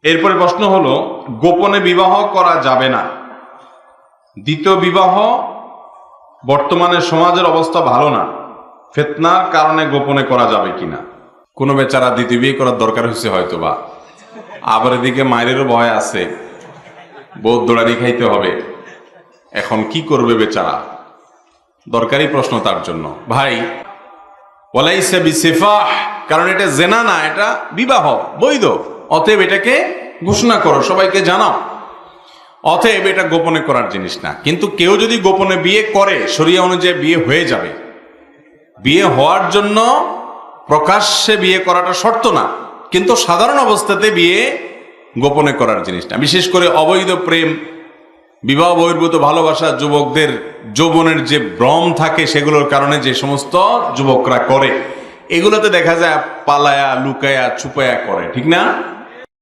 এরপরে প্রশ্ন হলো, গোপনে বিবাহ করা যাবে না। দ্বিতীয় বিবাহ বর্তমানে সমাজের অবস্থা ভালো না, ফিতনার কারণে গোপনে করা যাবে কিনা। কোনো বেচারা দ্বিতীয় বিয়ে করার দরকার হয়েছে হয়তো, বা আবার এদিকে মায়েরও ভয় আছে, বউ দৌড়ানি খাইতে হবে, এখন কি করবে বেচারা? দরকারি প্রশ্ন তার জন্য। ভাই, ওয়ালাইসা বিসিফাহ, কারণ এটা জেনা না, এটা বিবাহ বৈধ, অতএব এটাকে ঘোষণা করো, সবাইকে জানাও। অতএব এটা গোপনে করার জিনিস না। কিন্তু কেউ যদি গোপনে বিয়ে করে, শরিয়া অনুযায়ী বিয়ে হয়ে যাবে। বিয়ে হওয়ার জন্য প্রকাশ্যে বিয়ে করাটা শর্ত না, কিন্তু সাধারণ অবস্থাতে বিয়ে গোপনে করার জিনিস না। বিশেষ করে অবৈধ প্রেম, বিবাহ বহির্ভূত ভালোবাসা, যুবকদের যৌবনের যে ভ্রম থাকে সেগুলোর কারণে যে সমস্ত যুবকরা করে, এগুলোতে দেখা যায় পালায়া লুকায়া ছুপায়া করে, ঠিক না?